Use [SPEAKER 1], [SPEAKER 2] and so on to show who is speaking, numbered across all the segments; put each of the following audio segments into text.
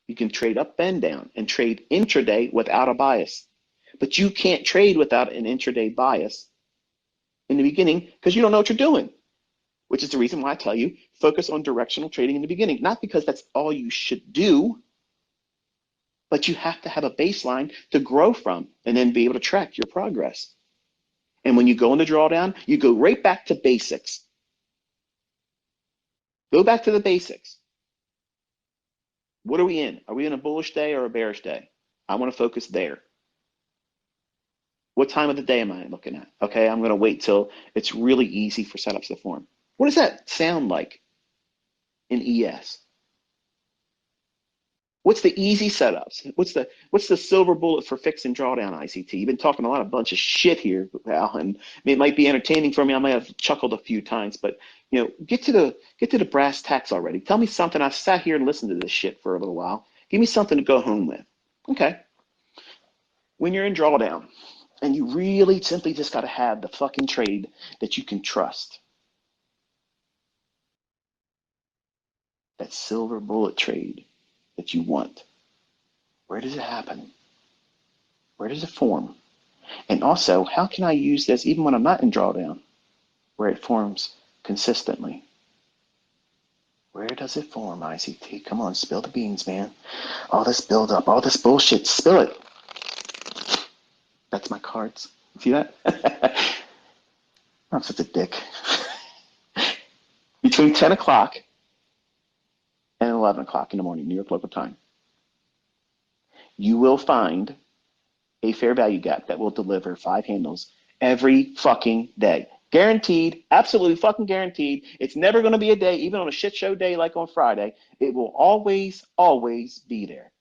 [SPEAKER 1] You can trade up and down and trade intraday without a bias. But you can't trade without an intraday bias in the beginning because you don't know what you're doing, which is the reason why I tell you focus on directional trading in the beginning. Not because that's all you should do, but you have to have a baseline to grow from and then be able to track your progress. And when you go into drawdown, you go right back to basics. Go back to the basics. What are we in? Are we in a bullish day or a bearish day? I want to focus there. What time of the day am I looking at? Okay, I'm going to wait till it's really easy for setups to form. What does that sound like in ES? What's the easy setups? What's the silver bullet for fixing drawdown ICT? You've been talking a bunch of shit here, Al, and it might be entertaining for me. I might have chuckled a few times, but get to the brass tacks already. Tell me something. I've sat here and listened to this shit for a little while. Give me something to go home with. Okay. When you're in drawdown, and you really simply just got to have the fucking trade that you can trust. That silver bullet trade that you want. Where does it happen? Where does it form? And also, how can I use this even when I'm not in drawdown, where it forms consistently? Where does it form, ICT? Come on, spill the beans, man. All this build up, all this bullshit, spill it. That's my cards. See that? I'm such a dick. Between 10 o'clock and 11 o'clock in the morning, New York local time, you will find a fair value gap that will deliver 5 handles every fucking day. Guaranteed, absolutely fucking guaranteed. It's never going to be a day, even on a shit show day like on Friday, it will always, always be there,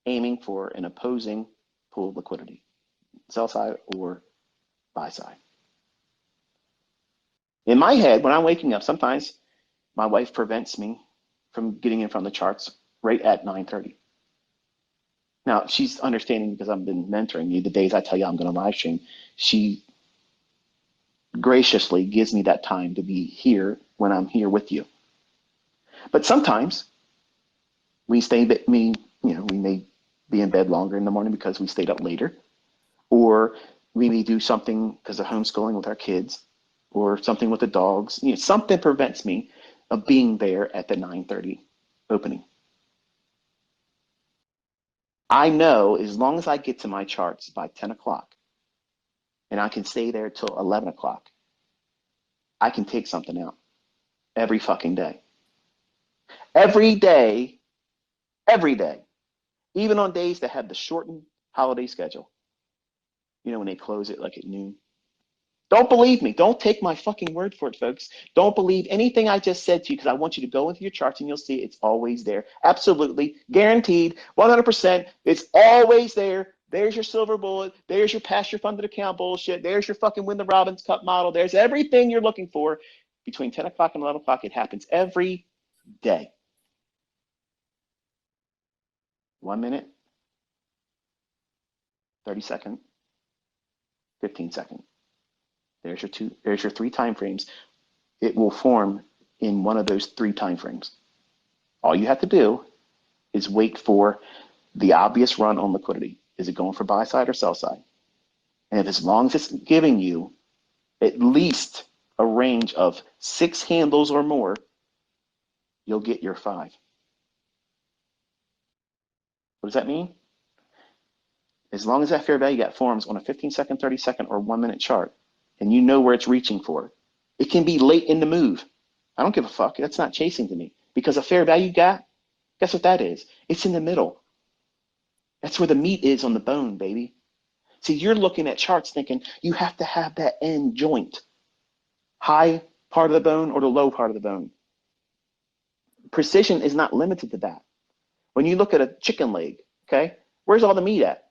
[SPEAKER 1] aiming for an opposing pool of liquidity, sell side or buy side. In my head, when I'm waking up, sometimes my wife prevents me from getting in front of the charts right at 9:30. Now, she's understanding because I've been mentoring you. The days I tell you I'm going to live stream, she graciously gives me that time to be here when I'm here with you. But sometimes we may be in bed longer in the morning because we stayed up later, or we may do something because of homeschooling with our kids, or something with the dogs. Something prevents me of being there at the 9:30 opening. I know as long as I get to my charts by 10 o'clock and I can stay there till 11 o'clock, I can take something out every fucking day. Every day, even on days that have the shortened holiday schedule, when they close it like at noon. Don't believe me. Don't take my fucking word for it, folks. Don't believe anything I just said to you because I want you to go into your charts and you'll see it's always there. Absolutely. Guaranteed. 100%. It's always there. There's your silver bullet. There's your pasture funded account bullshit. There's your fucking Win the Robbins Cup model. There's everything you're looking for. Between 10 o'clock and 11 o'clock, it happens every day. 1 minute, 30 second, 15 second. There's your 3 time frames. It will form in one of those 3 time frames. All you have to do is wait for the obvious run on liquidity. Is it going for buy side or sell side? And if as long as it's giving you at least a range of 6 handles or more, you'll get your 5. What does that mean? As long as that fair value gap forms on a 15-second, 30-second, or 1 minute chart, and you know where it's reaching for, it can be late in the move. I don't give a fuck. That's not chasing to me. Because a fair value gap, guess what that is? It's in the middle. That's where the meat is on the bone, baby. See, you're looking at charts thinking you have to have that end joint, high part of the bone or the low part of the bone. Precision is not limited to that. When you look at a chicken leg, okay, where's all the meat at?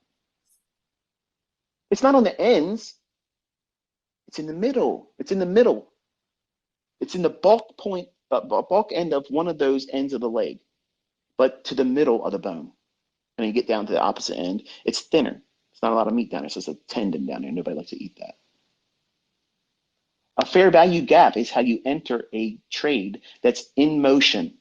[SPEAKER 1] It's not on the ends. It's in the middle. It's in the middle. It's in the bulk end of one of those ends of the leg, but to the middle of the bone. And you get down to the opposite end, it's thinner. It's not a lot of meat down there. It's just a tendon down there. Nobody likes to eat that. A fair value gap is how you enter a trade that's in motion.